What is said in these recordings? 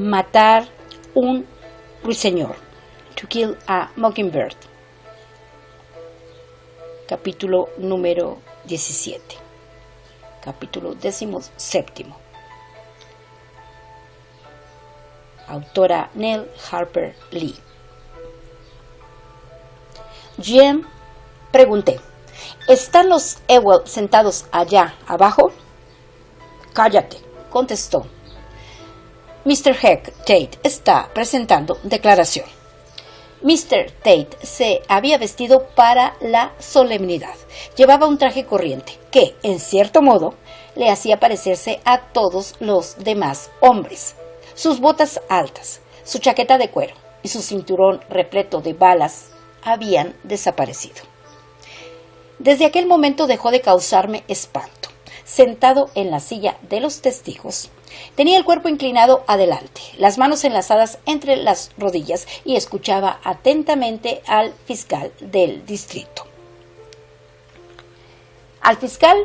matar un ruiseñor. To kill a mockingbird. Capítulo número 17. Capítulo 17. Autora Nell Harper Lee. Jim, pregunté, ¿están los Ewell sentados allá abajo? Cállate, contestó. Mr. Heck Tate está presentando declaración. Mr. Tate se había vestido para la solemnidad. Llevaba un traje corriente que, en cierto modo, le hacía parecerse a todos los demás hombres. Sus botas altas, su chaqueta de cuero y su cinturón repleto de balas habían desaparecido. Desde aquel momento dejó de causarme espanto. Sentado en la silla de los testigos, tenía el cuerpo inclinado adelante, las manos enlazadas entre las rodillas y escuchaba atentamente al fiscal del distrito. Al fiscal,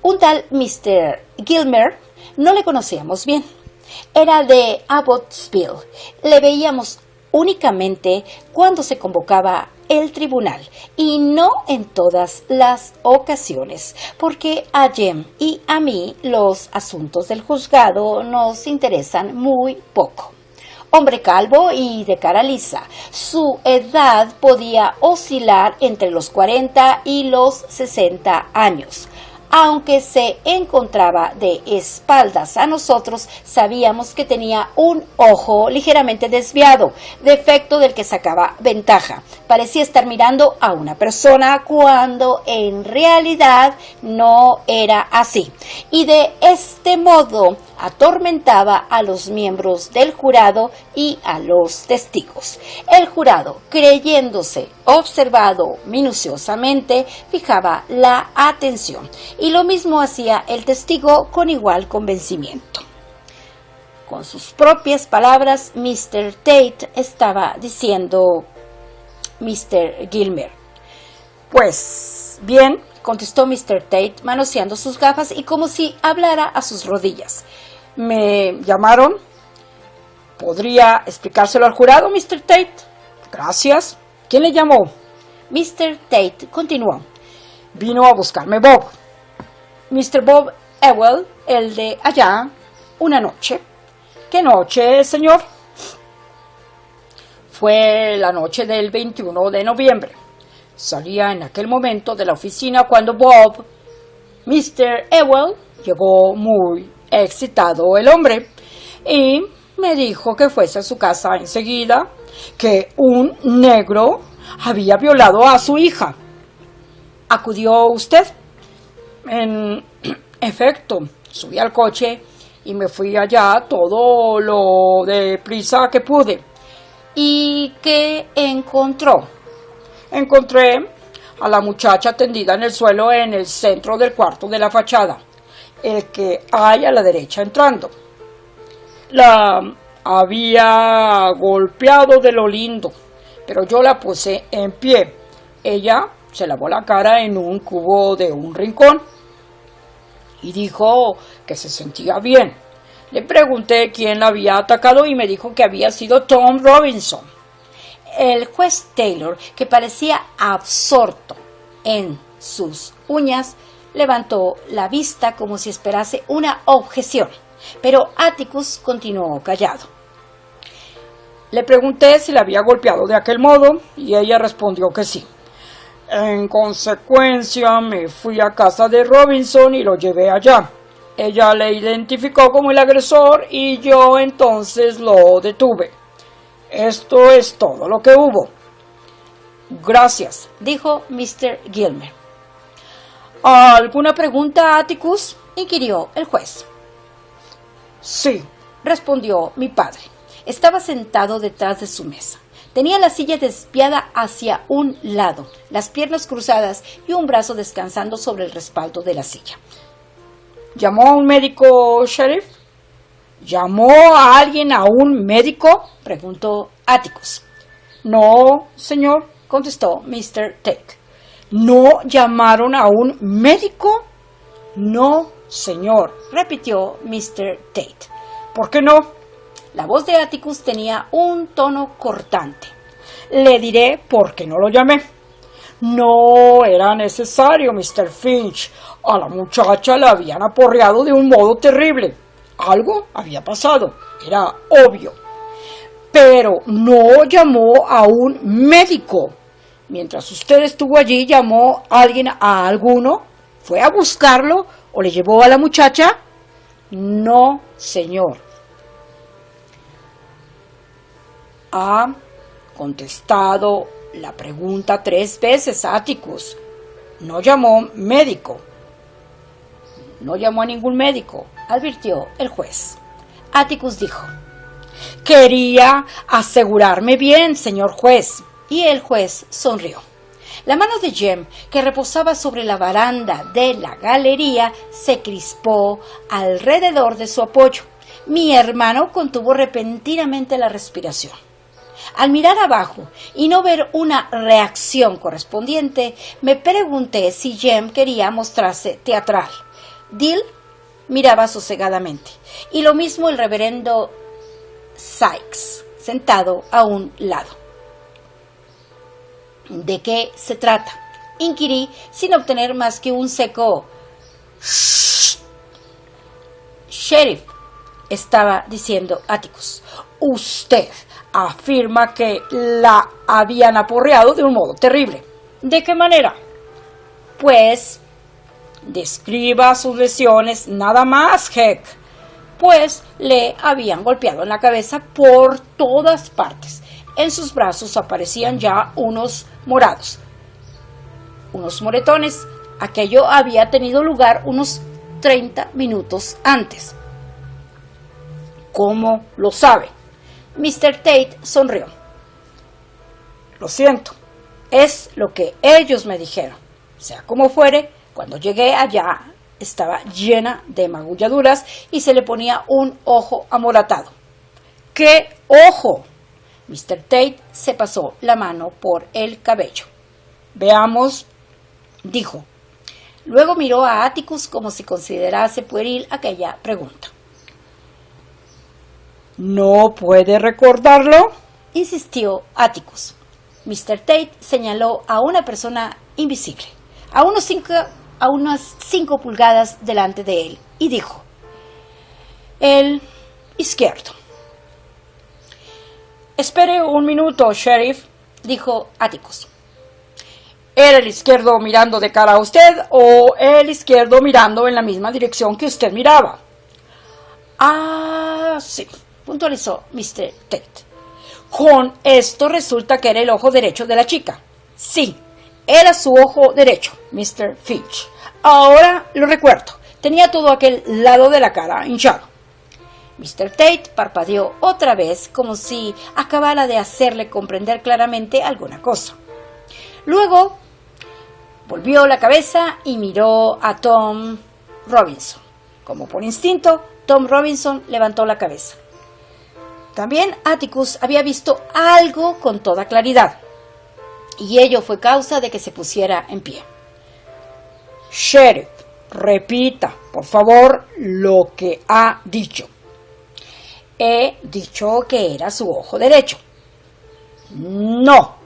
un tal Mr. Gilmer, no le conocíamos bien. Era de Abbottsville. Le veíamos únicamente cuando se convocaba el tribunal y no en todas las ocasiones, porque a Jem y a mí los asuntos del juzgado nos interesan muy poco. Hombre calvo y de cara lisa, su edad podía oscilar entre los 40 y los 60 años. Aunque se encontraba de espaldas a nosotros, sabíamos que tenía un ojo ligeramente desviado, defecto del que sacaba ventaja. Parecía estar mirando a una persona cuando en realidad no era así. Y de este modo atormentaba a los miembros del jurado y a los testigos. El jurado, creyéndose observado minuciosamente, fijaba la atención. Y lo mismo hacía el testigo con igual convencimiento. Con sus propias palabras, Mr. Tate estaba diciendo: Mr. Gilmer. Pues bien, contestó Mr. Tate, manoseando sus gafas y como si hablara a sus rodillas. ¿Me llamaron? ¿Podría explicárselo al jurado, Mr. Tate? Gracias. ¿Quién le llamó? Mr. Tate continuó. Vino a buscarme Bob. Mr. Bob Ewell, el de allá, una noche. ¿Qué noche, señor? Fue la noche del 21 de noviembre. Salía en aquel momento de la oficina cuando Bob, Mr. Ewell, llegó muy excitado el hombre y me dijo que fuese a su casa enseguida, que un negro había violado a su hija. ¿Acudió usted? En efecto, subí al coche y me fui allá todo lo deprisa que pude. ¿Y qué encontró? Encontré a la muchacha tendida en el suelo en el centro del cuarto de la fachada, el que hay a la derecha entrando. La había golpeado de lo lindo, pero yo la puse en pie. Ella se lavó la cara en un cubo de un rincón y dijo que se sentía bien. Le pregunté quién la había atacado y me dijo que había sido Tom Robinson. El juez Taylor, que parecía absorto en sus uñas, levantó la vista como si esperase una objeción, pero Atticus continuó callado. Le pregunté si la había golpeado de aquel modo y ella respondió que sí. En consecuencia, me fui a casa de Robinson y lo llevé allá. Ella le identificó como el agresor y yo entonces lo detuve. Esto es todo lo que hubo. Gracias, dijo Mr. Gilmer. ¿Alguna pregunta, Atticus?, inquirió el juez. Sí, respondió mi padre. Estaba sentado detrás de su mesa. Tenía la silla desviada hacia un lado, las piernas cruzadas y un brazo descansando sobre el respaldo de la silla. ¿Llamó a un médico, sheriff? ¿Llamó a alguien a un médico?, preguntó Atticus. No, señor, contestó Mr. Tate. ¿No llamaron a un médico? No, señor, repitió Mr. Tate. ¿Por qué no? La voz de Atticus tenía un tono cortante. Le diré por qué no lo llamé. No era necesario, Mr. Finch. A la muchacha la habían aporreado de un modo terrible. Algo había pasado, era obvio. Pero no llamó a un médico. Mientras usted estuvo allí, ¿llamó alguien a alguno? ¿Fue a buscarlo o le llevó a la muchacha? No, señor. Ha contestado la pregunta 3 veces, Atticus. No llamó médico. No llamó a ningún médico, advirtió el juez. Atticus dijo: quería asegurarme bien, señor juez. Y el juez sonrió. La mano de Jem, que reposaba sobre la baranda de la galería, se crispó alrededor de su apoyo. Mi hermano contuvo repentinamente la respiración. Al mirar abajo y no ver una reacción correspondiente, me pregunté si Jem quería mostrarse teatral. Dill miraba sosegadamente, y lo mismo el reverendo Sykes, sentado a un lado. ¿De qué se trata?, inquirí sin obtener más que un seco «Shh». Sheriff, estaba diciendo Atticus, usted afirma que la habían aporreado de un modo terrible. ¿De qué manera? Pues describa sus lesiones nada más, Heck. Pues le habían golpeado en la cabeza por todas partes. En sus brazos aparecían ya unos morados, unos moretones. Aquello había tenido lugar unos 30 minutos antes. ¿Cómo lo sabe? Mr. Tate sonrió. Lo siento, es lo que ellos me dijeron. Sea como fuere, cuando llegué allá estaba llena de magulladuras y se le ponía un ojo amoratado. ¿Qué ojo? Mr. Tate se pasó la mano por el cabello. Veamos, dijo. Luego miró a Atticus como si considerase pueril aquella pregunta. ¿No puede recordarlo?, insistió Atticus. Mr. Tate señaló a una persona invisible, a unas 5 pulgadas delante de él, y dijo: el izquierdo. Espere un minuto, Sheriff, dijo Atticus. ¿Era el izquierdo mirando de cara a usted o el izquierdo mirando en la misma dirección que usted miraba? Ah, sí, puntualizó Mr. Tate. Con esto resulta que era el ojo derecho de la chica. Sí, era su ojo derecho, Mr. Finch. Ahora lo recuerdo. Tenía todo aquel lado de la cara hinchado. Mr. Tate parpadeó otra vez como si acabara de hacerle comprender claramente alguna cosa. Luego volvió la cabeza y miró a Tom Robinson. Como por instinto, Tom Robinson levantó la cabeza. También Atticus había visto algo con toda claridad, y ello fue causa de que se pusiera en pie. Sheriff, repita, por favor, lo que ha dicho. He dicho que era su ojo derecho. No.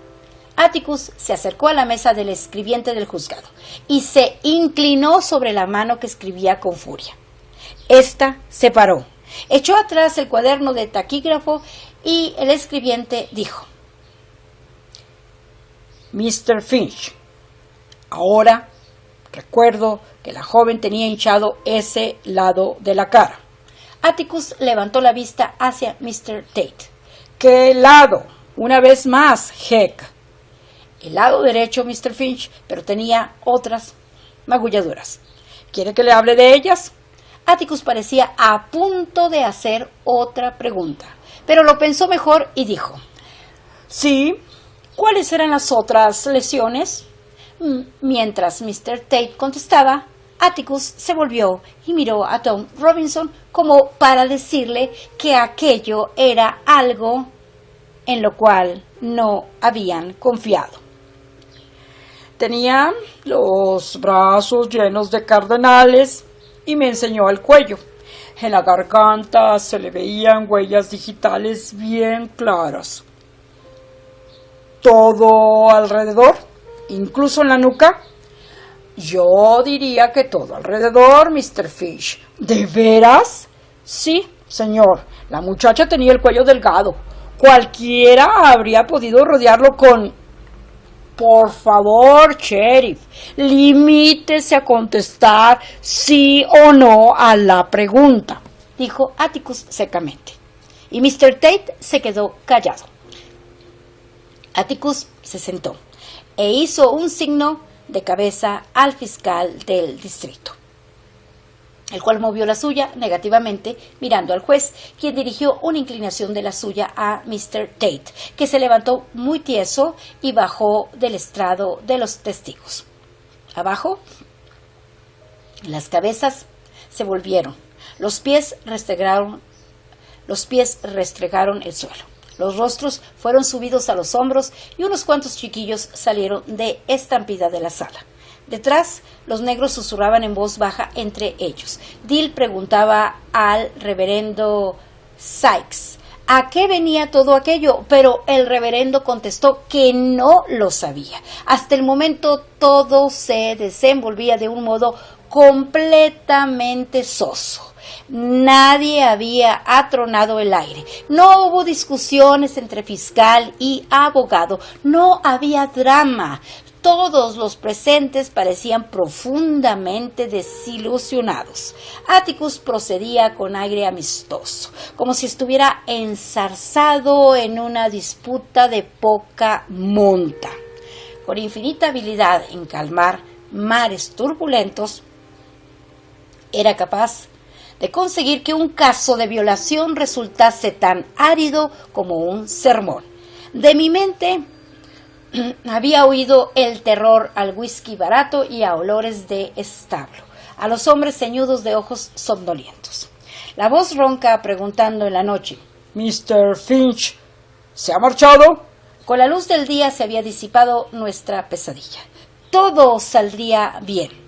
Atticus se acercó a la mesa del escribiente del juzgado y se inclinó sobre la mano que escribía con furia. Esta se paró, echó atrás el cuaderno de taquígrafo y el escribiente dijo: Mr. Finch, ahora recuerdo que la joven tenía hinchado ese lado de la cara. Atticus levantó la vista hacia Mr. Tate. ¿Qué lado? Una vez más, Heck. El lado derecho, Mr. Finch, pero tenía otras magulladuras. ¿Quiere que le hable de ellas? Atticus parecía a punto de hacer otra pregunta, pero lo pensó mejor y dijo: sí, ¿cuáles eran las otras lesiones? Mientras Mr. Tate contestaba, Atticus se volvió y miró a Tom Robinson como para decirle que aquello era algo en lo cual no habían confiado. Tenía los brazos llenos de cardenales y me enseñó el cuello. En la garganta se le veían huellas digitales bien claras. Todo alrededor, incluso en la nuca. Yo diría que todo alrededor, Mr. Fish. ¿De veras? Sí, señor. La muchacha tenía el cuello delgado. Cualquiera habría podido rodearlo con... Por favor, sheriff, limítese a contestar sí o no a la pregunta, dijo Atticus secamente. Y Mr. Tate se quedó callado. Atticus se sentó e hizo un signo de cabeza al fiscal del distrito, el cual movió la suya negativamente, mirando al juez, quien dirigió una inclinación de la suya a Mr. Tate, que se levantó muy tieso y bajó del estrado de los testigos. Abajo, las cabezas se volvieron, los pies restregaron el suelo. Los rostros fueron subidos a los hombros y unos cuantos chiquillos salieron de estampida de la sala. Detrás, los negros susurraban en voz baja entre ellos. Dill preguntaba al reverendo Sykes a qué venía todo aquello, pero el reverendo contestó que no lo sabía. Hasta el momento todo se desenvolvía de un modo completamente soso. Nadie había atronado el aire. No hubo discusiones entre fiscal y abogado. No había drama. Todos los presentes parecían profundamente desilusionados. Atticus procedía con aire amistoso, como si estuviera enzarzado en una disputa de poca monta. Con infinita habilidad en calmar mares turbulentos, era capaz de conseguir que un caso de violación resultase tan árido como un sermón. De mi mente había oído el terror al whisky barato y a olores de establo, a los hombres ceñudos de ojos somnolientos. La voz ronca preguntando en la noche: «¿Mr. Finch se ha marchado?» Con la luz del día se había disipado nuestra pesadilla. Todo saldría bien.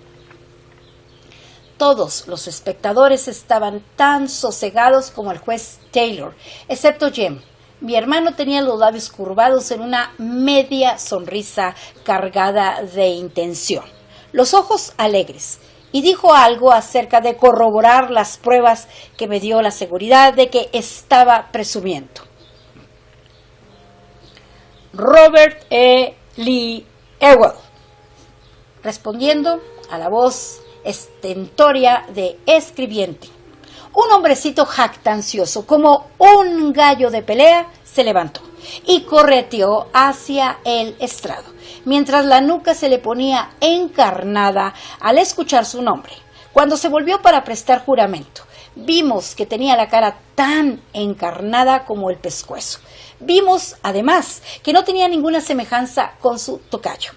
Todos los espectadores estaban tan sosegados como el juez Taylor, excepto Jem. Mi hermano tenía los labios curvados en una media sonrisa cargada de intención, los ojos alegres, y dijo algo acerca de corroborar las pruebas que me dio la seguridad de que estaba presumiendo. Robert E. Lee Ewell, respondiendo a la voz estentoria de escribiente. Un hombrecito jactancioso, como un gallo de pelea, se levantó y correteó hacia el estrado, mientras la nuca se le ponía encarnada al escuchar su nombre. Cuando se volvió para prestar juramento, vimos que tenía la cara tan encarnada como el pescuezo. Vimos, además, que no tenía ninguna semejanza con su tocayo.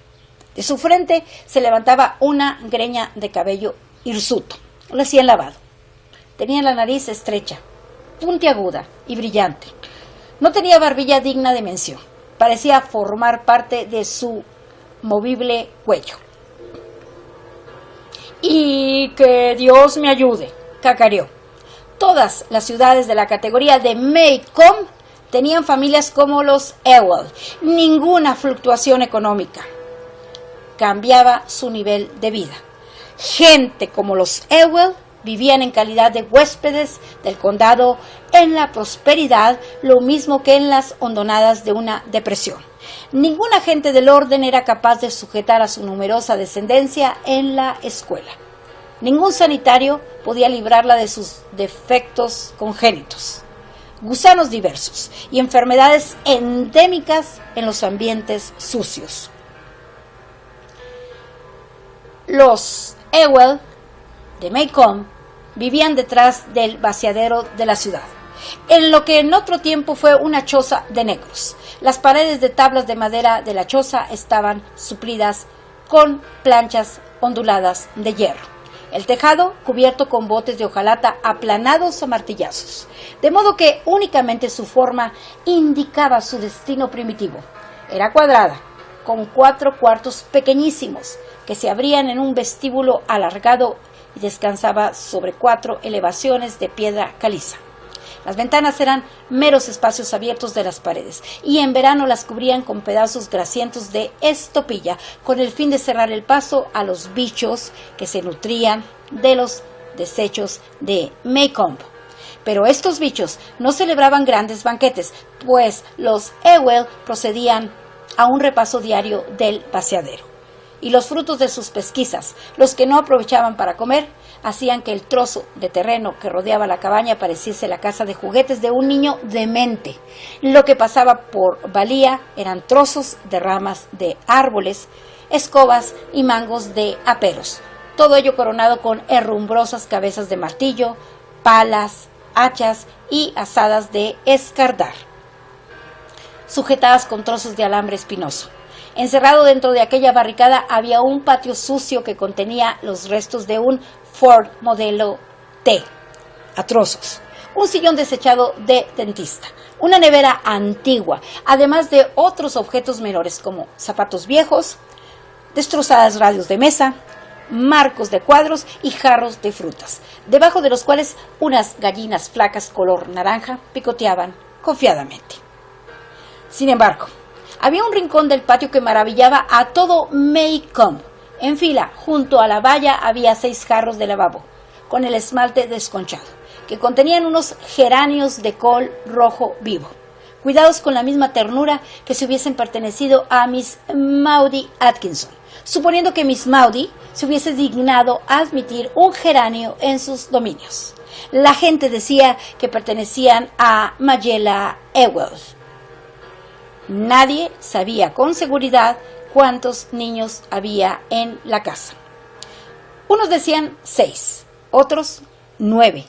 De su frente se levantaba una greña de cabello hirsuto, recién lavado. Tenía la nariz estrecha, puntiaguda y brillante. No tenía barbilla digna de mención. Parecía formar parte de su movible cuello. «Y que Dios me ayude», cacareó. Todas las ciudades de la categoría de Maycomb tenían familias como los Ewell. Ninguna fluctuación económica cambiaba su nivel de vida. Gente como los Ewell vivían en calidad de huéspedes del condado en la prosperidad, lo mismo que en las hondonadas de una depresión. Ningún agente del orden era capaz de sujetar a su numerosa descendencia en la escuela. Ningún sanitario podía librarla de sus defectos congénitos, gusanos diversos y enfermedades endémicas en los ambientes sucios. Los Ewell de Maycomb vivían detrás del vaciadero de la ciudad, en lo que en otro tiempo fue una choza de negros. Las paredes de tablas de madera de la choza estaban suplidas con planchas onduladas de hierro. El tejado cubierto con botes de hojalata aplanados a martillazos, de modo que únicamente su forma indicaba su destino primitivo. Era cuadrada, con 4 cuartos pequeñísimos que se abrían en un vestíbulo alargado y descansaba sobre 4 elevaciones de piedra caliza. Las ventanas eran meros espacios abiertos de las paredes y en verano las cubrían con pedazos grasientos de estopilla con el fin de cerrar el paso a los bichos que se nutrían de los desechos de Maycomb. Pero estos bichos no celebraban grandes banquetes, pues los Ewell procedían a un repaso diario del vaciadero. Y los frutos de sus pesquisas, los que no aprovechaban para comer, hacían que el trozo de terreno que rodeaba la cabaña pareciese la casa de juguetes de un niño demente. Lo que pasaba por valía eran trozos de ramas de árboles, escobas y mangos de aperos, todo ello coronado con herrumbrosas cabezas de martillo, palas, hachas y azadas de escardar, sujetadas con trozos de alambre espinoso. Encerrado dentro de aquella barricada había un patio sucio que contenía los restos de un Ford modelo T, a trozos, un sillón desechado de dentista, una nevera antigua, además de otros objetos menores como zapatos viejos, destrozadas radios de mesa, marcos de cuadros y jarros de frutas, debajo de los cuales unas gallinas flacas color naranja picoteaban confiadamente. Sin embargo, había un rincón del patio que maravillaba a todo Maycomb. En fila, junto a la valla, había 6 jarros de lavabo, con el esmalte desconchado, que contenían unos geranios de col rojo vivo, cuidados con la misma ternura que si hubiesen pertenecido a Miss Maudie Atkinson, suponiendo que Miss Maudie se hubiese dignado a admitir un geranio en sus dominios. La gente decía que pertenecían a Mayella Ewell. Nadie sabía con seguridad cuántos niños había en la casa. Unos decían 6, otros 9.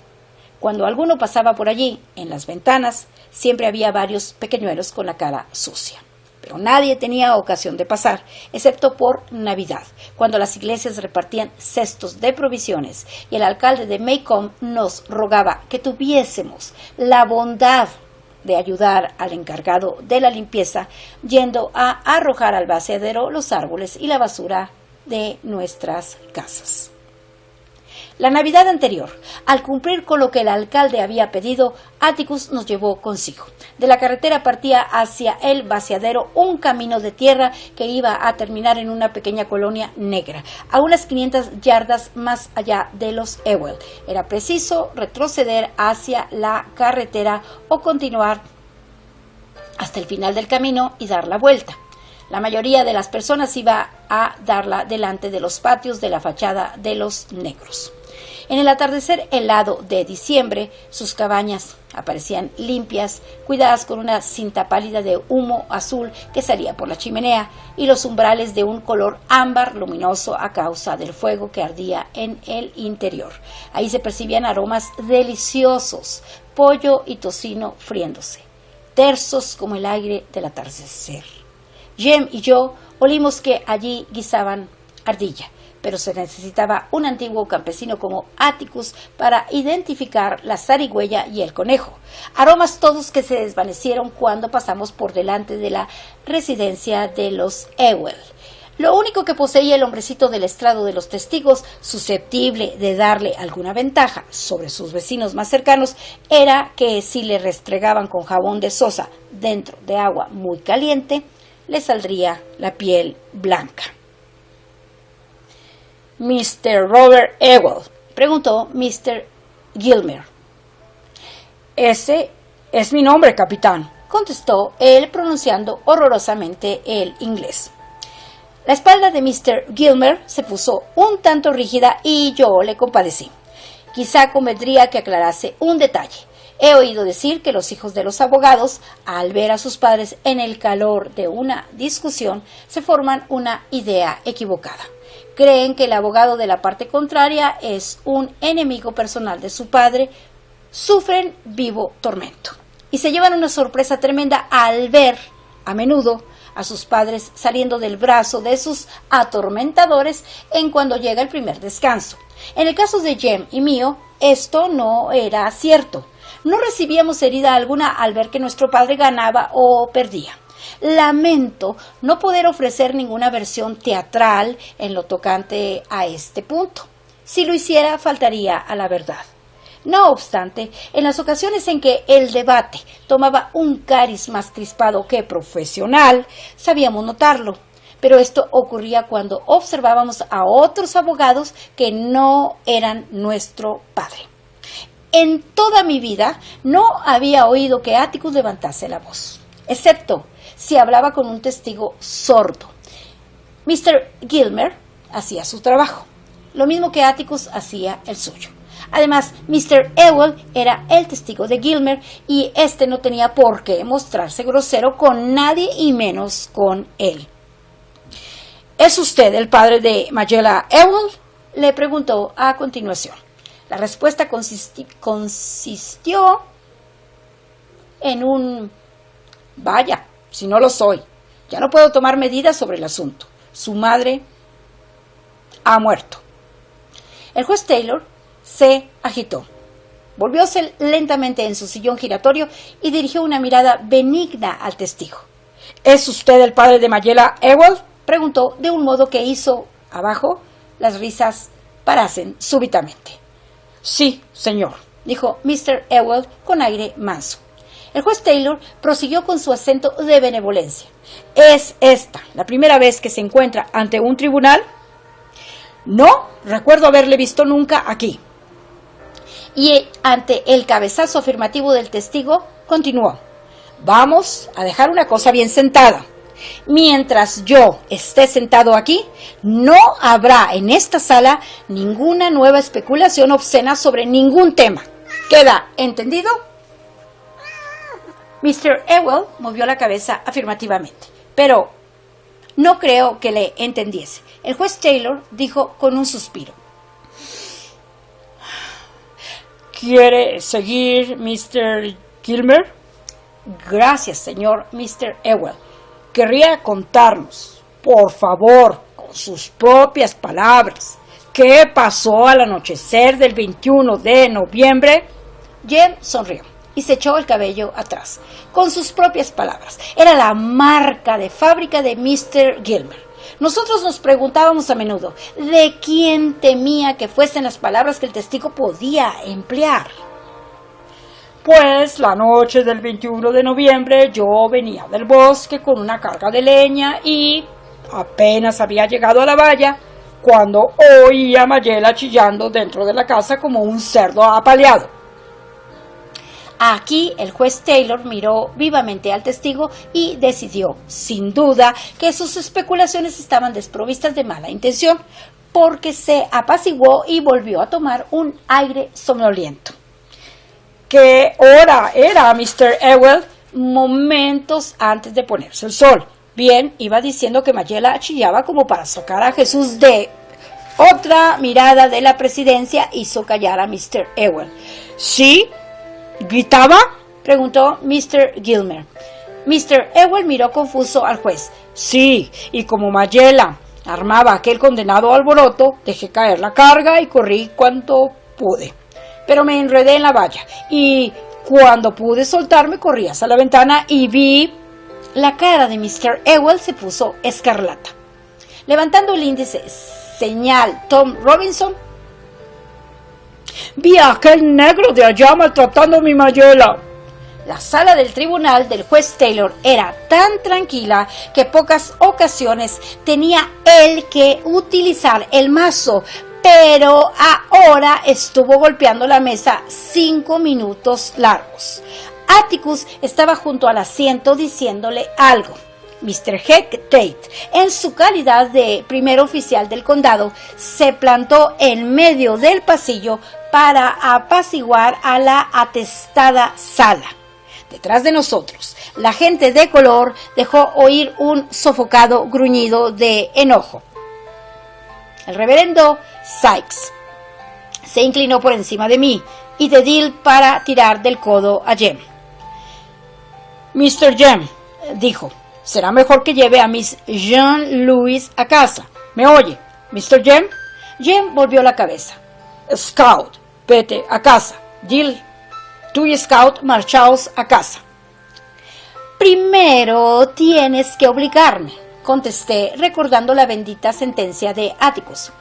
Cuando alguno pasaba por allí, en las ventanas, siempre había varios pequeñuelos con la cara sucia. Pero nadie tenía ocasión de pasar, excepto por Navidad, cuando las iglesias repartían cestos de provisiones y el alcalde de Maycomb nos rogaba que tuviésemos la bondad de ayudar al encargado de la limpieza, yendo a arrojar al vaciadero los árboles y la basura de nuestras casas. La Navidad anterior, al cumplir con lo que el alcalde había pedido, Atticus nos llevó consigo. De la carretera partía hacia el vaciadero un camino de tierra que iba a terminar en una pequeña colonia negra, a unas 500 yardas más allá de los Ewell. Era preciso retroceder hacia la carretera o continuar hasta el final del camino y dar la vuelta. La mayoría de las personas iba a darla delante de los patios de la fachada de los negros. En el atardecer helado de diciembre, sus cabañas aparecían limpias, cuidadas con una cinta pálida de humo azul que salía por la chimenea y los umbrales de un color ámbar luminoso a causa del fuego que ardía en el interior. Ahí se percibían aromas deliciosos, pollo y tocino friéndose, tersos como el aire del atardecer. Jem y yo olimos que allí guisaban ardilla, pero se necesitaba un antiguo campesino como Atticus para identificar la zarigüeya y el conejo, aromas todos que se desvanecieron cuando pasamos por delante de la residencia de los Ewell. Lo único que poseía el hombrecito del estrado de los testigos, susceptible de darle alguna ventaja sobre sus vecinos más cercanos, era que si le restregaban con jabón de sosa dentro de agua muy caliente, le saldría la piel blanca. «Mr. Robert Ewell», preguntó Mr. Gilmer. «Ese es mi nombre, capitán», contestó él pronunciando horrorosamente el inglés. La espalda de Mr. Gilmer se puso un tanto rígida y yo le compadecí. Quizá convendría que aclarase un detalle. He oído decir que los hijos de los abogados, al ver a sus padres en el calor de una discusión, se forman una idea equivocada. Creen que el abogado de la parte contraria es un enemigo personal de su padre, sufren vivo tormento y se llevan una sorpresa tremenda al ver, a menudo, a sus padres saliendo del brazo de sus atormentadores en cuando llega el primer descanso. En el caso de Jem y mío, esto no era cierto. No recibíamos herida alguna al ver que nuestro padre ganaba o perdía. Lamento no poder ofrecer ninguna versión teatral en lo tocante a este punto. Si lo hiciera, faltaría a la verdad. No obstante, en las ocasiones en que el debate tomaba un cariz más crispado que profesional, sabíamos notarlo. Pero esto ocurría cuando observábamos a otros abogados que no eran nuestro padre. En toda mi vida no había oído que Atticus levantase la voz, excepto si hablaba con un testigo sordo. Mr. Gilmer hacía su trabajo, lo mismo que Atticus hacía el suyo. Además, Mr. Ewell era el testigo de Gilmer y éste no tenía por qué mostrarse grosero con nadie y menos con él. ¿Es usted el padre de Majella Ewell?, le preguntó a continuación. La respuesta consistió en un «Vaya, si no lo soy, ya no puedo tomar medidas sobre el asunto. Su madre ha muerto». El juez Taylor se agitó. Volvióse lentamente en su sillón giratorio y dirigió una mirada benigna al testigo. ¿Es usted el padre de Majella Ewell?, preguntó de un modo que hizo, abajo, las risas parasen súbitamente. Sí, señor, dijo Mr. Ewell con aire manso. El juez Taylor prosiguió con su acento de benevolencia. ¿Es esta la primera vez que se encuentra ante un tribunal? No recuerdo haberle visto nunca aquí. Y ante el cabezazo afirmativo del testigo, continuó. Vamos a dejar una cosa bien sentada. Mientras yo esté sentado aquí, no habrá en esta sala ninguna nueva especulación obscena sobre ningún tema. ¿Queda entendido? Mr. Ewell movió la cabeza afirmativamente, pero no creo que le entendiese. El juez Taylor dijo con un suspiro. ¿Quiere seguir, Mr. Gilmer? Gracias, señor Mr. Ewell. Querría contarnos, por favor, con sus propias palabras, ¿qué pasó al anochecer del 21 de noviembre? Jem sonrió y se echó el cabello atrás. Con sus propias palabras. Era la marca de fábrica de Mr. Gilmer. Nosotros nos preguntábamos a menudo de quién temía que fuesen las palabras que el testigo podía emplear. Pues la noche del 21 de noviembre yo venía del bosque con una carga de leña y apenas había llegado a la valla cuando oí a Majella chillando dentro de la casa como un cerdo apaleado. Aquí el juez Taylor miró vivamente al testigo y decidió, sin duda, que sus especulaciones estaban desprovistas de mala intención, porque se apaciguó y volvió a tomar un aire somnoliento. ¿Qué hora era, Mr. Ewell? Momentos antes de ponerse el sol. Bien, iba diciendo que Majella chillaba como para sacar a Jesús de... Otra mirada de la presidencia hizo callar a Mr. Ewell. ¿Sí? ¿Gritaba?, preguntó Mr. Gilmer. Mr. Ewell miró confuso al juez. Sí, y como Majella armaba aquel condenado alboroto, dejé caer la carga y corrí cuanto pude. Pero me enredé en la valla y cuando pude soltarme corrí hacia la ventana y vi... La cara de Mr. Ewell se puso escarlata. Levantando el índice, señal Tom Robinson, vi a aquel negro de allá maltratando a mi Majella. La sala del tribunal del juez Taylor era tan tranquila que pocas ocasiones tenía él que utilizar el mazo, pero ahora estuvo golpeando la mesa 5 minutos largos. Atticus estaba junto al asiento diciéndole algo. Mr. Heck Tate, en su calidad de primer oficial del condado, se plantó en medio del pasillo para apaciguar a la atestada sala. Detrás de nosotros, la gente de color dejó oír un sofocado gruñido de enojo. El reverendo Sykes se inclinó por encima de mí y de Dill para tirar del codo a Jem. Mr. Jem, dijo, será mejor que lleve a Miss Jean-Louis a casa. ¿Me oye, Mr. Jem? Jem volvió la cabeza. Scout, vete a casa. Dill, tú y Scout marchaos a casa. Primero tienes que obligarme, contesté recordando la bendita sentencia de Atticus.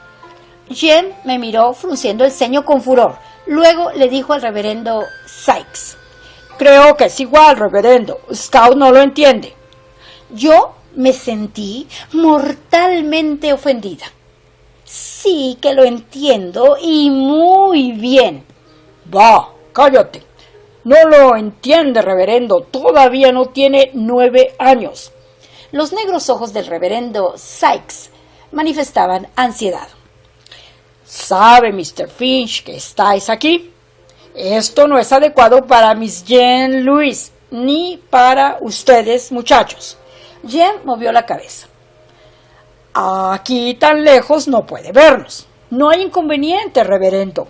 Jem me miró frunciendo el ceño con furor. Luego le dijo al reverendo Sykes: Creo que es igual, reverendo. Scout no lo entiende. Yo me sentí mortalmente ofendida. Sí que lo entiendo y muy bien. Va, cállate. No lo entiende, reverendo. Todavía no tiene 9 años. Los negros ojos del reverendo Sykes manifestaban ansiedad. ¿Sabe, Mr. Finch, que estáis aquí? Esto no es adecuado para Miss Jean Louise, ni para ustedes, muchachos. Jem movió la cabeza. Aquí tan lejos no puede vernos. No hay inconveniente, reverendo.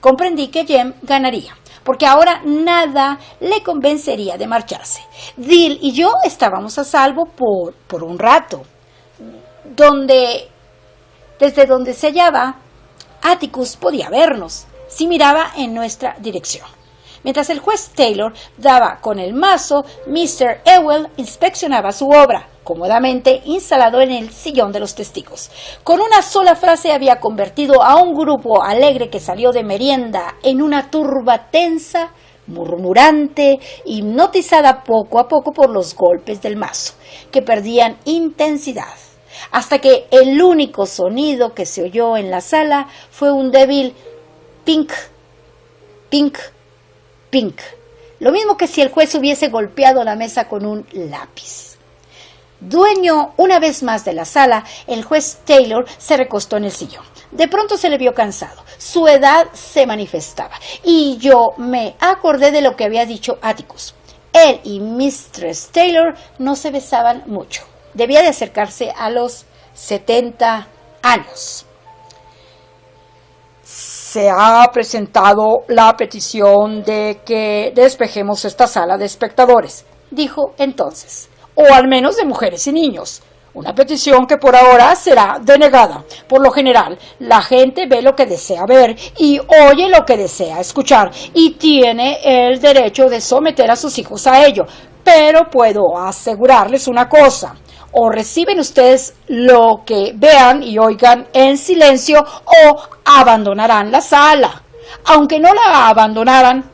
Comprendí que Jem ganaría, porque ahora nada le convencería de marcharse. Dill y yo estábamos a salvo por un rato. Desde donde se hallaba, Atticus podía vernos si miraba en nuestra dirección. Mientras el juez Taylor daba con el mazo, Mr. Ewell inspeccionaba su obra, cómodamente instalado en el sillón de los testigos. Con una sola frase había convertido a un grupo alegre que salió de merienda en una turba tensa, murmurante, hipnotizada poco a poco por los golpes del mazo, que perdían intensidad, hasta que el único sonido que se oyó en la sala fue un débil pink, pink, pink, lo mismo que si el juez hubiese golpeado la mesa con un lápiz. Dueño una vez más de la sala, el juez Taylor se recostó en el sillón. De pronto se le vio cansado, su edad se manifestaba, y yo me acordé de lo que había dicho Atticus. Él y Mistress Taylor no se besaban mucho. Debía de acercarse a los 70 años. Se ha presentado la petición de que despejemos esta sala de espectadores, dijo entonces. O al menos de mujeres y niños. Una petición que por ahora será denegada. Por lo general, la gente ve lo que desea ver y oye lo que desea escuchar y tiene el derecho de someter a sus hijos a ello. Pero puedo asegurarles una cosa. O reciben ustedes lo que vean y oigan en silencio o abandonarán la sala. Aunque no la abandonarán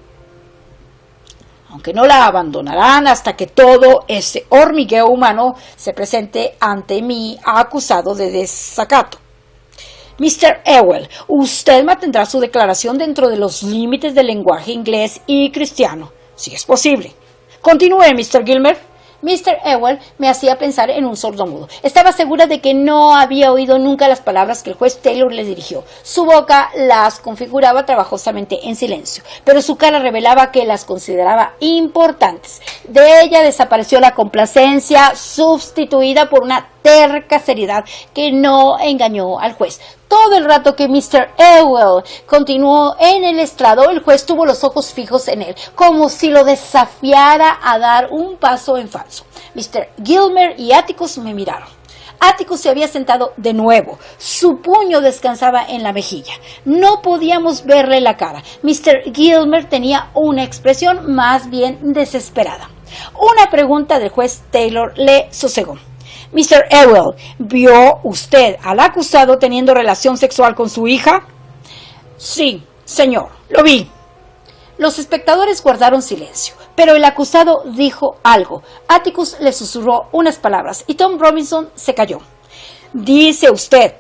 hasta que todo ese hormigueo humano se presente ante mí acusado de desacato. Mr. Ewell, usted mantendrá su declaración dentro de los límites del lenguaje inglés y cristiano, si es posible. Continúe, Mr. Gilmer. Mr. Ewell me hacía pensar en un sordomudo. Estaba segura de que no había oído nunca las palabras que el juez Taylor le dirigió. Su boca las configuraba trabajosamente en silencio, pero su cara revelaba que las consideraba importantes. De ella desapareció la complacencia, sustituida por una terca seriedad que no engañó al juez. Todo el rato que Mr. Ewell continuó en el estrado, el juez tuvo los ojos fijos en él, como si lo desafiara a dar un paso en falso. Mr. Gilmer y Atticus me miraron. Atticus se había sentado de nuevo. Su puño descansaba en la mejilla. No podíamos verle la cara. Mr. Gilmer tenía una expresión más bien desesperada. Una pregunta del juez Taylor le sosegó. Mr. Ewell, ¿vio usted al acusado teniendo relación sexual con su hija? Sí, señor, lo vi. Los espectadores guardaron silencio, pero el acusado dijo algo. Atticus le susurró unas palabras y Tom Robinson se calló. ¿Dice usted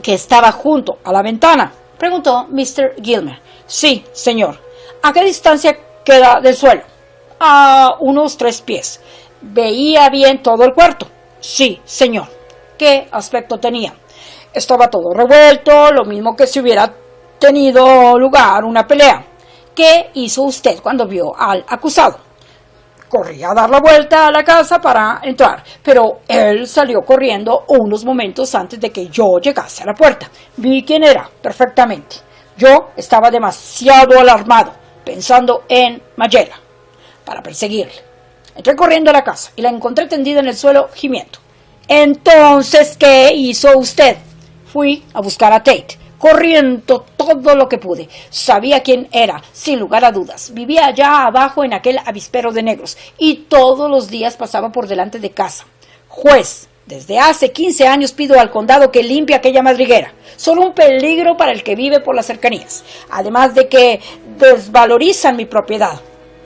que estaba junto a la ventana?, preguntó Mr. Gilmer. Sí, señor. ¿A qué distancia queda del suelo? A unos 3 pies. ¿Veía bien todo el cuarto? Sí, señor. ¿Qué aspecto tenía? Estaba todo revuelto, lo mismo que si hubiera tenido lugar una pelea. ¿Qué hizo usted cuando vio al acusado? Corrí a dar la vuelta a la casa para entrar, pero él salió corriendo unos momentos antes de que yo llegase a la puerta. Vi quién era perfectamente. Yo estaba demasiado alarmado, pensando en Mayela, para perseguirle. Entré corriendo a la casa y la encontré tendida en el suelo gimiendo. Entonces, ¿qué hizo usted? Fui a buscar a Tate, corriendo todo lo que pude. Sabía quién era, sin lugar a dudas. Vivía allá abajo en aquel avispero de negros y todos los días pasaba por delante de casa. Juez, Desde hace 15 años pido al condado que limpie aquella madriguera. Son un peligro para el que vive por las cercanías. Además de que desvalorizan mi propiedad.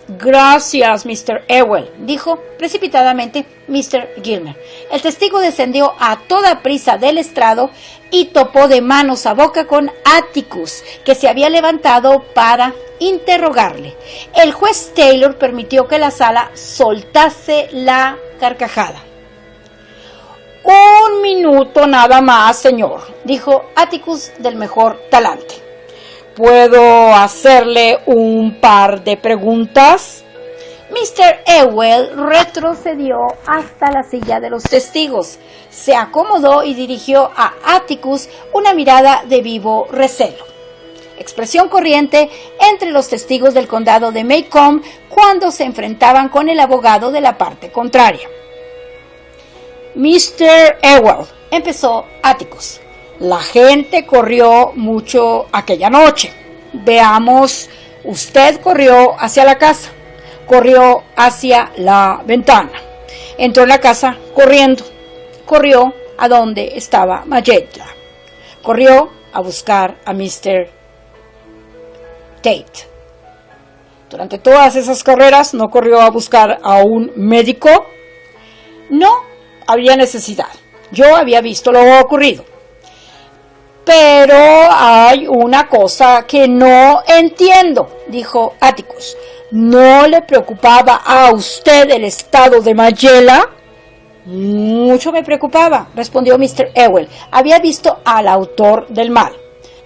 Gracias, Mr. Ewell, dijo precipitadamente Mr. Gilmer. El testigo descendió a toda prisa del estrado y topó de manos a boca con Atticus, que se había levantado para interrogarle. El juez Taylor permitió que la sala soltase la carcajada. Un minuto nada más, señor, dijo Atticus del mejor talante. ¿Puedo hacerle un par de preguntas? Mr. Ewell retrocedió hasta la silla de los testigos, se acomodó y dirigió a Atticus una mirada de vivo recelo. Expresión corriente entre los testigos del condado de Macomb cuando se enfrentaban con el abogado de la parte contraria. Mr. Ewell, empezó Atticus. La gente corrió mucho aquella noche. Veamos, usted corrió hacia la casa, corrió hacia la ventana, entró en la casa corriendo, corrió a donde estaba Mayella, corrió a buscar a Mr. Tate. Durante todas esas carreras no corrió a buscar a un médico. No había necesidad. Yo había visto lo ocurrido. Pero hay una cosa que no entiendo, dijo Atticus. ¿No le preocupaba a usted el estado de Mayella? Mucho me preocupaba, respondió Mr. Ewell. Había visto al autor del mal.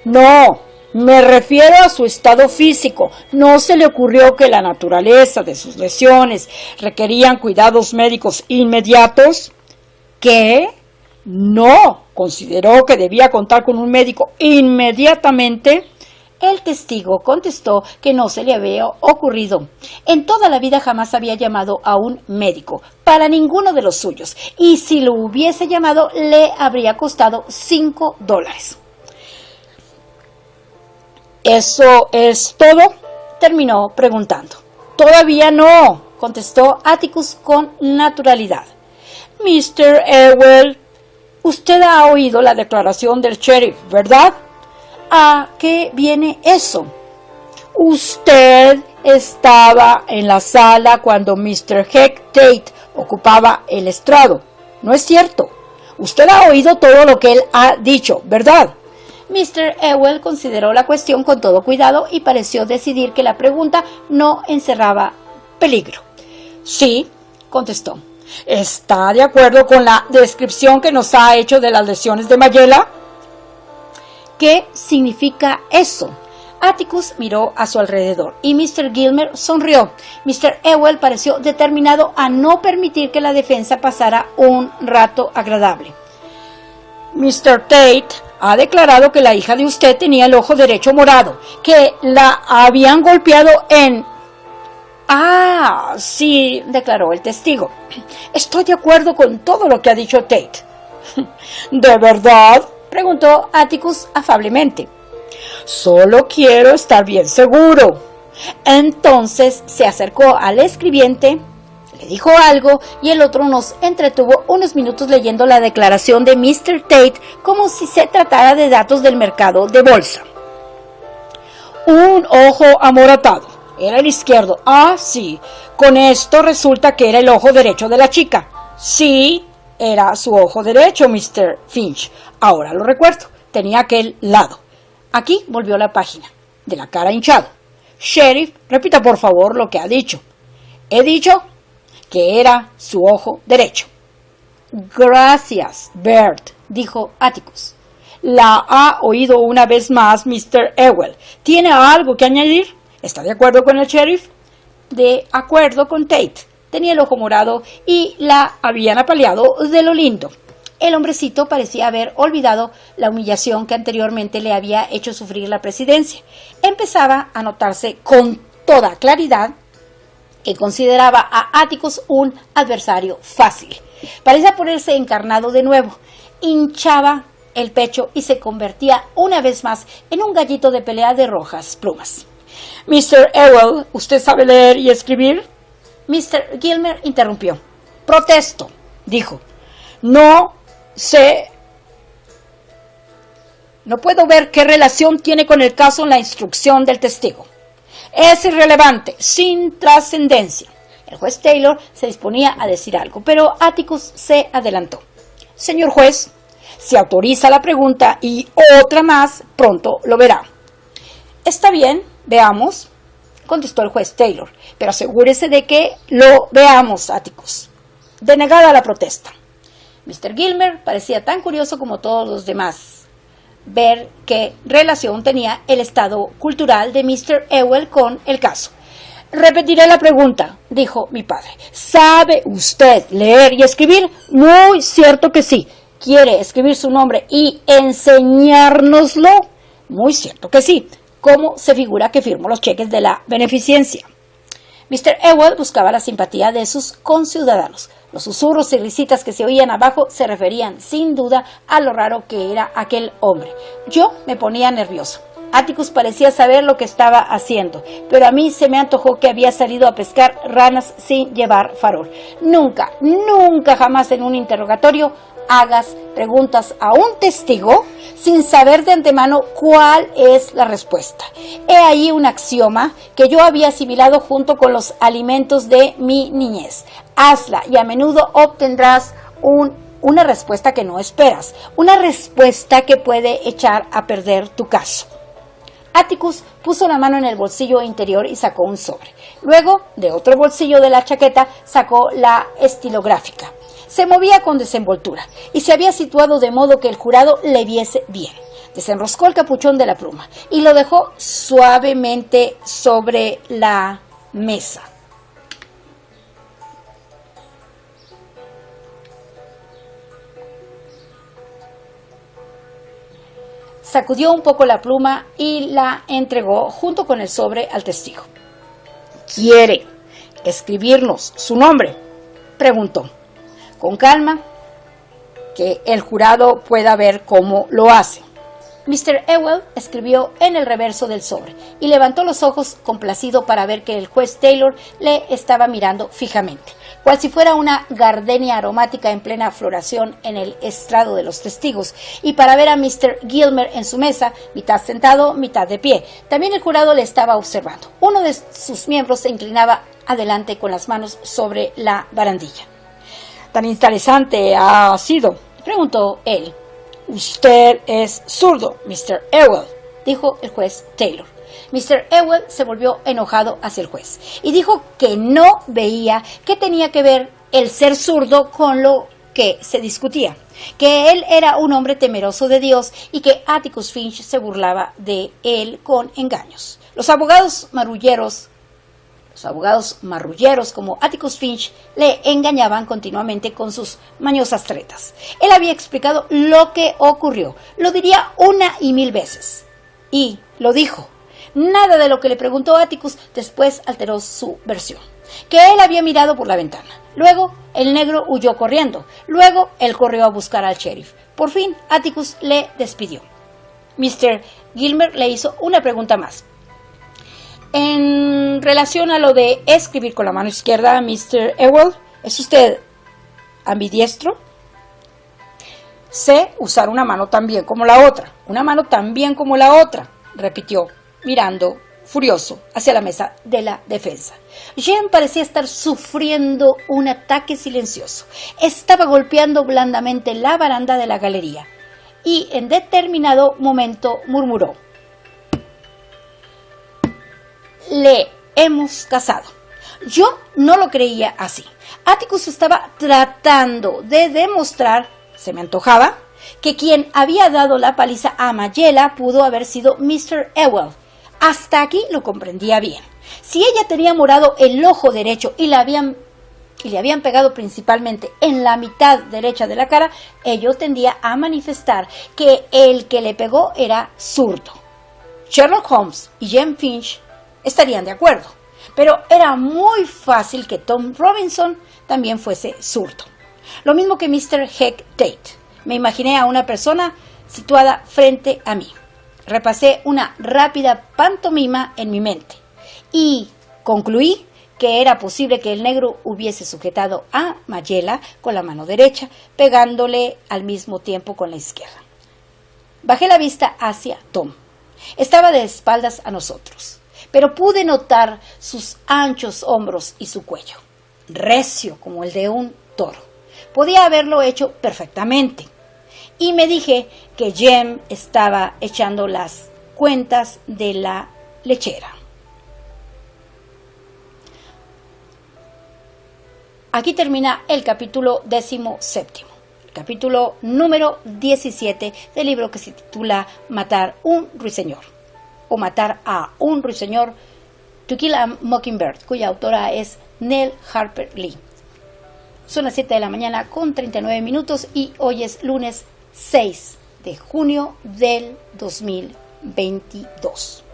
No, me refiero a su estado físico. ¿No se le ocurrió que la naturaleza de sus lesiones requerían cuidados médicos inmediatos? ¿Qué? No, consideró que debía contar con un médico inmediatamente. El testigo contestó que no se le había ocurrido. En toda la vida jamás había llamado a un médico para ninguno de los suyos, y si lo hubiese llamado le habría costado $5. ¿Eso es todo?, terminó preguntando. Todavía no, contestó Atticus con naturalidad. Mr. Ewell, usted ha oído la declaración del sheriff, ¿verdad? ¿A qué viene eso? Usted estaba en la sala cuando Mr. Heck Tate ocupaba el estrado. ¿No es cierto? Usted ha oído todo lo que él ha dicho, ¿verdad? Mr. Ewell consideró la cuestión con todo cuidado y pareció decidir que la pregunta no encerraba peligro. Sí, contestó. ¿Está de acuerdo con la descripción que nos ha hecho de las lesiones de Mayella? ¿Qué significa eso? Atticus miró a su alrededor y Mr. Gilmer sonrió. Mr. Ewell pareció determinado a no permitir que la defensa pasara un rato agradable. Mr. Tate ha declarado que la hija de usted tenía el ojo derecho morado, que la habían golpeado en... Ah, sí, declaró el testigo. Estoy de acuerdo con todo lo que ha dicho Tate. ¿De verdad?, preguntó Atticus afablemente. Solo quiero estar bien seguro. Entonces se acercó al escribiente, le dijo algo y el otro nos entretuvo unos minutos leyendo la declaración de Mr. Tate como si se tratara de datos del mercado de bolsa. Un ojo amoratado. Era el izquierdo. Ah, sí. Con esto resulta que era el ojo derecho de la chica. Sí, era su ojo derecho, Mr. Finch. Ahora lo recuerdo. Tenía aquel lado. Aquí volvió la página. De la cara hinchada. Sheriff, repita por favor lo que ha dicho. He dicho que era su ojo derecho. Gracias, Bert, dijo Atticus. La ha oído una vez más Mr. Ewell. ¿Tiene algo que añadir? ¿Está de acuerdo con el sheriff? De acuerdo con Tate. Tenía el ojo morado y la habían apaleado de lo lindo. El hombrecito parecía haber olvidado la humillación que anteriormente le había hecho sufrir la presidencia. Empezaba a notarse con toda claridad que consideraba a Atticus un adversario fácil. Parecía ponerse encarnado de nuevo. Hinchaba el pecho y se convertía una vez más en un gallito de pelea de rojas plumas. Mr. Ewell, ¿usted sabe leer y escribir? Mr. Gilmer interrumpió. Protesto, dijo. No puedo ver qué relación tiene con el caso la instrucción del testigo. Es irrelevante, sin trascendencia. El juez Taylor se disponía a decir algo, pero Atticus se adelantó. Señor juez, si autoriza la pregunta y otra más, pronto lo verá. Está bien, veamos, contestó el juez Taylor, pero asegúrese de que lo veamos, Atticus. Denegada la protesta. Mr. Gilmer parecía tan curioso como todos los demás ver qué relación tenía el estado cultural de Mr. Ewell con el caso. Repetiré la pregunta, dijo mi padre. ¿Sabe usted leer y escribir? Muy cierto que sí. ¿Quiere escribir su nombre y enseñárnoslo? Muy cierto que sí. ¿Cómo se figura que firmó los cheques de la beneficencia? Mr. Ewell buscaba la simpatía de sus conciudadanos. Los susurros y risitas que se oían abajo se referían, sin duda, a lo raro que era aquel hombre. Yo me ponía nervioso. Atticus parecía saber lo que estaba haciendo, pero a mí se me antojó que había salido a pescar ranas sin llevar farol. Nunca, jamás en un interrogatorio hagas preguntas a un testigo sin saber de antemano cuál es la respuesta. He ahí un axioma que yo había asimilado junto con los alimentos de mi niñez. Hazla y a menudo obtendrás una respuesta que no esperas, una respuesta que puede echar a perder tu caso. Atticus puso la mano en el bolsillo interior y sacó un sobre. Luego, de otro bolsillo de la chaqueta, sacó la estilográfica. Se movía con desenvoltura y se había situado de modo que el jurado le viese bien. Desenroscó el capuchón de la pluma y lo dejó suavemente sobre la mesa. Sacudió un poco la pluma y la entregó junto con el sobre al testigo. ¿Quiere escribirnos su nombre?, preguntó. Con calma, que el jurado pueda ver cómo lo hace. Mr. Ewell escribió en el reverso del sobre y levantó los ojos complacido para ver que el juez Taylor le estaba mirando fijamente, cual si fuera una gardenia aromática en plena floración en el estrado de los testigos, y para ver a Mr. Gilmer en su mesa, mitad sentado, mitad de pie. También el jurado le estaba observando. Uno de sus miembros se inclinaba adelante con las manos sobre la barandilla. ¿Tan interesante ha sido?, preguntó él. Usted es zurdo, Mr. Ewell, dijo el juez Taylor. Mr. Ewell se volvió enojado hacia el juez y dijo que no veía qué tenía que ver el ser zurdo con lo que se discutía, que él era un hombre temeroso de Dios y que Atticus Finch se burlaba de él con engaños. Los abogados marrulleros como Atticus Finch le engañaban continuamente con sus mañosas tretas. Él había explicado lo que ocurrió, lo diría 1 y 1000 veces. Y lo dijo. Nada de lo que le preguntó Atticus después alteró su versión. Que él había mirado por la ventana. Luego el negro huyó corriendo. Luego él corrió a buscar al sheriff. Por fin Atticus le despidió. Mr. Gilmer le hizo una pregunta más. En relación a lo de escribir con la mano izquierda, Mr. Ewell, ¿es usted ambidiestro? Sé usar una mano tan bien como la otra, repitió, mirando furioso hacia la mesa de la defensa. Jem parecía estar sufriendo un ataque silencioso. Estaba golpeando blandamente la baranda de la galería y en determinado momento murmuró: le hemos casado. Yo no lo creía así. Atticus estaba tratando de demostrar, se me antojaba, que quien había dado la paliza a Mayela pudo haber sido Mr. Ewell. Hasta aquí lo comprendía bien. Si ella tenía morado el ojo derecho y le habían pegado principalmente en la mitad derecha de la cara, ello tendía a manifestar que el que le pegó era zurdo. Sherlock Holmes y Jem Finch estarían de acuerdo, pero era muy fácil que Tom Robinson también fuese zurdo. Lo mismo que Mr. Heck Tate. Me imaginé a una persona situada frente a mí. Repasé una rápida pantomima en mi mente y concluí que era posible que el negro hubiese sujetado a Mayela con la mano derecha, pegándole al mismo tiempo con la izquierda. Bajé la vista hacia Tom. Estaba de espaldas a nosotros, pero pude notar sus anchos hombros y su cuello, recio como el de un toro. Podía haberlo hecho perfectamente. Y me dije que Jem estaba echando las cuentas de la lechera. Aquí termina el capítulo 17, el capítulo número 17 del libro que se titula Matar un ruiseñor, o Matar a un ruiseñor, To Kill a Mockingbird, cuya autora es Nell Harper Lee. Son las 7 de la mañana con 39 minutos y hoy es lunes 6 de junio del 2022.